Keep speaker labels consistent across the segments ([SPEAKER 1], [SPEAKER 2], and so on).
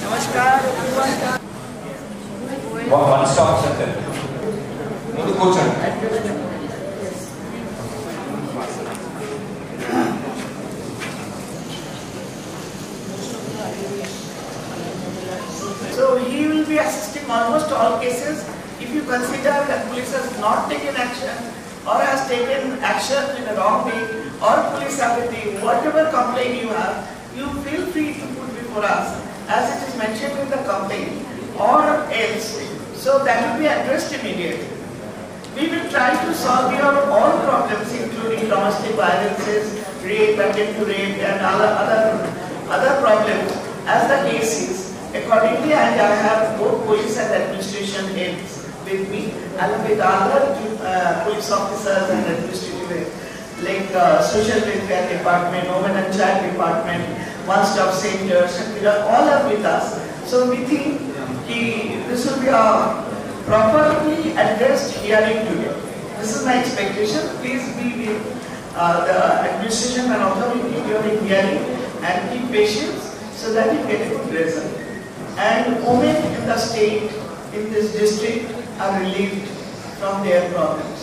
[SPEAKER 1] नमस्कार
[SPEAKER 2] one stop centre ముందు కూర్చోండి.
[SPEAKER 1] So he will be assisting almost all cases. If you consider that police has not taken action or has taken action in a wrong way or police ability, whatever complaint you have, you feel free to put before us as it is mentioned in the complaint or else. So that will be addressed immediately. We will try to solve your all problems including domestic violences, rape, attempt to rape and other problems as the case is. Accordingly, I have both police and administration heads with me along with other police officers and administrative like social welfare department, women and child department, one-stop centers, all are with us. So we think this will be a properly addressed hearing today. This is my expectation. Please be with the administration and authority during hearing and keep patience so that you get a good result. And women in the state, in this district, are relieved from their problems.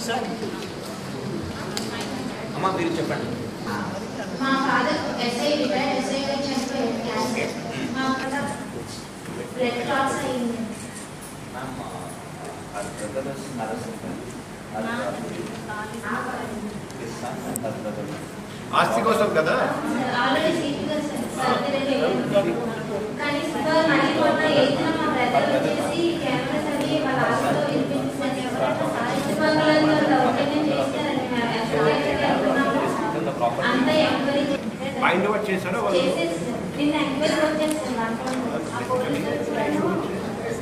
[SPEAKER 1] Sir.
[SPEAKER 2] అమ్మా మీరు చెప్పండి.
[SPEAKER 3] మా father SI retire SI గారు చనిపోయారు cancer. మా father blood clots అయ్యింది.
[SPEAKER 2] ఆస్తి కోసం కదా
[SPEAKER 3] ఆల్రెడీ సీరియస్గా సర్జరీ కానీ సార్ మళ్ళీ కొత్త ఏజ్లో మా బ్రదర్ వచ్చేసి కెమెరాస్ అవి వాళ్ళ ఆస్తిలో వినిపించిందని ఎవరైనా సాహిత్య బంగ్లాలో దౌర్జన్యం చేస్తారని అంత ఎంక్వైరీ చేసేసి నిన్న ఎంక్వైరీ వచ్చేస్తాను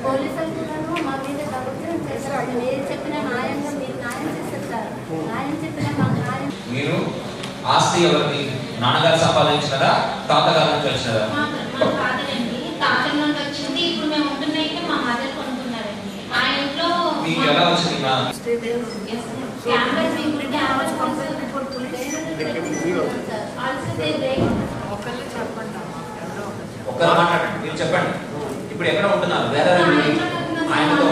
[SPEAKER 3] పోలీసులు కూడా మా మీద దౌర్జన్యం చేస్తారు. మీరు చెప్పిన న్యాయంగా మీరు న్యాయం చేస్తారు. న్యాయం చెప్పిన మాకు న్యాయం.
[SPEAKER 2] మీరు ఆస్తి ఎవరిది? నాన్నగారు సంపాదించినదా తాతగారి నుంచి వచ్చినదా?
[SPEAKER 3] మా ఫాదర్ అండి తాతల నుండి వచ్చింది. ఇప్పుడు మేము ఉంటున్నాయితే మా మదర్ కొనుక్కున్నారండి. ఆ ఇంట్లో
[SPEAKER 2] మీకు ఎలా వచ్చింది?
[SPEAKER 3] కెమెరాస్ ఇప్పుడు కెమెరాస్
[SPEAKER 2] ఒక్కరు మాట్లాడండి. మీరు చెప్పండి. ఇప్పుడు ఎక్కడ ఉంటున్నారు? వేరే ఆయనతో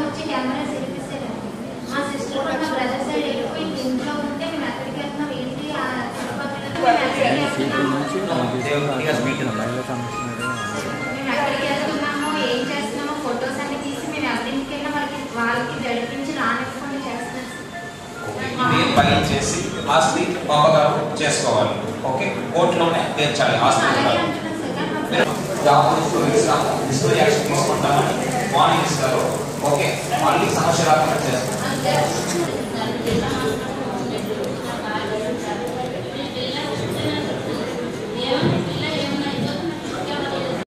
[SPEAKER 3] వచ్చి కెమెరాస్ ఇరిపిస్తారండి. మా సిస్టర్ కూడా మా బ్రదర్ సైడ్ వెళ్ళిపోయి ఇంట్లో ఉంటే మేము ఎక్కడికి వెళ్తున్నాం ఏంటి ఆ చుట్టుపక్కల మేము ఎక్కడికి వెళ్తున్నాము ఏం చేస్తున్నామో ఫొటోస్ అన్ని తీసి మేము ఎవరింటికి వెళ్ళినా వాళ్ళకి జడిపించి రానివ్వకుండా చేస్తున్నాం.
[SPEAKER 2] మీరు పని చేసి ఆస్తి పాపగారు చేసుకోవాలి. ఓకే, కోర్టులోనే తీర్చాలి ఆస్తి. డిస్ప్లే యాక్షన్ తీసుకుంటామని మార్నింగ్ ఇస్తారు. ఓకే, మళ్ళీ సమస్య రాకుండా చేస్తాం.